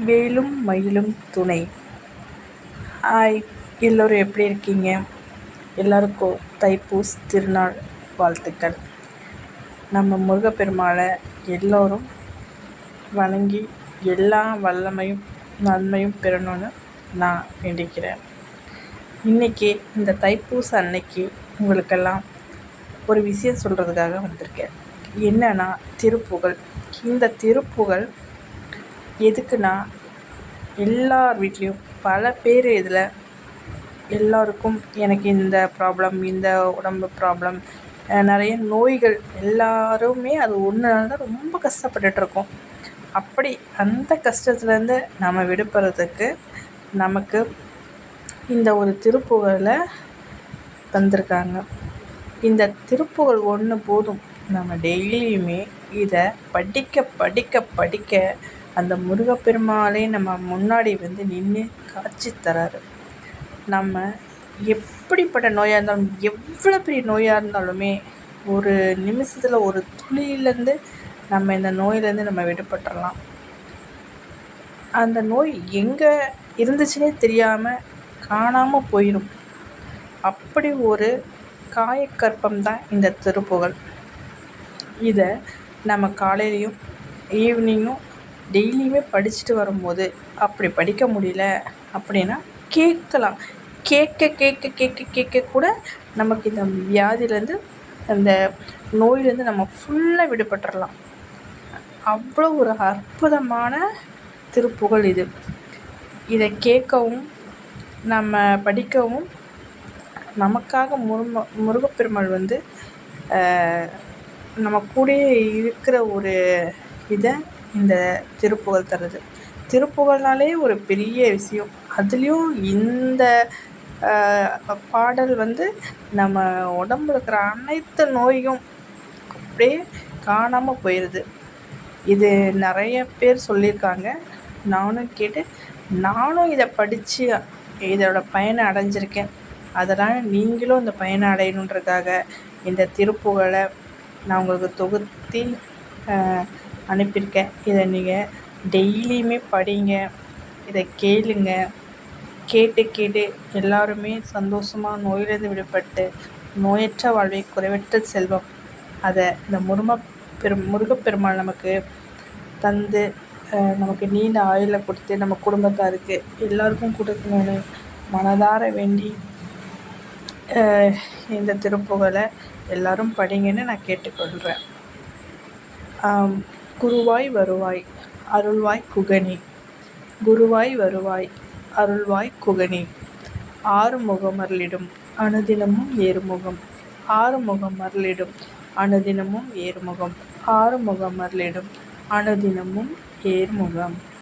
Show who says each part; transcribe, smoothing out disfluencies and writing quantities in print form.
Speaker 1: வேலும் மயிலும் துணை. ஹாய், எல்லோரும் எப்படி இருக்கீங்க? எல்லாருக்கும் தைப்பூச திருநாள் வாழ்த்துக்கள். நம்ம முருகப்பெருமாளை எல்லோரும் வணங்கி எல்லா வல்லமையும் நன்மையும் பெறணும்னு நான் வேண்டிக்கிறேன். இன்றைக்கி இந்த தைப்பூச அன்னைக்கு உங்களுக்கெல்லாம் ஒரு விஷயம் சொல்கிறதுக்காக வந்திருக்கேன். என்னன்னா திருப்புகழ். இந்த திருப்புகழ் எதுக்குன்னா, எல்லார் வீட்லேயும் பல பேர் இதில் எல்லோருக்கும் எனக்கு இந்த ப்ராப்ளம், இந்த உடம்பு ப்ராப்ளம், நிறைய நோய்கள், எல்லாருமே அது ஒன்றுனால தான் ரொம்ப கஷ்டப்பட்டுட்ருக்கோம். அப்படி அந்த கஷ்டத்துலேருந்து நம்ம விடுபடுறதுக்கு நமக்கு இந்த ஒரு திருப்புகழை தந்திருக்காங்க. இந்த திருப்புகழ் ஒன்று போதும். நம்ம டெய்லியுமே இதை படிக்க படிக்க படிக்க அந்த முருகப்பெருமாளே நம்ம முன்னாடி வந்து நின்று காட்சி தராரு. நம்ம எப்படிப்பட்ட நோயாக இருந்தாலும், எவ்வளோ பெரிய நோயாக இருந்தாலுமே, ஒரு நிமிஷத்தில் ஒரு துளியிலேருந்து நம்ம இந்த நோயிலேருந்து நம்ம விடுபட்டுறலாம். அந்த நோய் எங்கே இருந்துச்சுன்னே தெரியாமல் காணாமல் போயிடும். அப்படி ஒரு காயக்கற்பம் தான் இந்த திருப்புகழ். இதை நம்ம காலையிலையும் ஈவினிங்கும் டெய்லியுமே படிச்சுட்டு வரும்போது, அப்படி படிக்க முடியல அப்படின்னா கேட்கலாம். கேட்க கேட்க கேட்க கேட்க கூட நமக்கு இந்த வியாதியிலேருந்து, அந்த நோயிலேருந்து நம்ம ஃபுல்லாக விடுபட்டுறலாம். அவ்வளோ ஒரு அற்புதமான திருப்புகழ் இது. இதை கேட்கவும் நம்ம படிக்கவும் நமக்காக முருகப்பெருமாள் வந்து நம்ம கூடயே இருக்கிற ஒரு இதை இந்த திருப்புகழ் தருது. திருப்புகழ்னாலே ஒரு பெரிய விஷயம். அதுலேயும் இந்த பாடல் வந்து நம்ம உடம்புல இருக்கிற அனைத்து நோயும் அப்படியே காணாமல் போயிடுது. இது நிறைய பேர் சொல்லியிருக்காங்க. நானும் கேட்டு நானும் இதை படித்து இதோட பயனை அடைஞ்சிருக்கேன். அதனால் நீங்களும் இந்த பயனை அடையணுன்றதுக்காக இந்த திருப்புகழை நான் உங்களுக்கு தொகுத்தி அனுப்பியிருக்கேன். இதை நீங்கள் டெய்லியுமே படிங்க, இதை கேளுங்க. கேட்டு கேட்டு எல்லாருமே சந்தோஷமாக நோயிலிருந்து விடுபட்டு நோயற்ற வாழ்வை குறைவற்ற செல்வம் அதை இந்த முருகப்பெருமாள் நமக்கு தந்து நமக்கு நீண்ட ஆயுளை கொடுத்து நம்ம குடும்பத்தாருக்கு எல்லாருக்கும் கொடுக்கணும்னு மனதார வேண்டி இந்த திருப்புகழை எல்லோரும் படிங்கன்னு நான் கேட்டுக்கொள்கிறேன். குருவாய் வருவாய் அருள்வாய் குகனி, குருவாய் வருவாய் அருள்வாய் குகனி, ஆறுமுகம் அருளிடும் அனுதினமும் ஏறுமுகம், ஆறுமுகம் அருளிடும் அனுதினமும் ஏறுமுகம், ஆறுமுகம் அருளிடும் அனுதினமும் ஏறுமுகம்.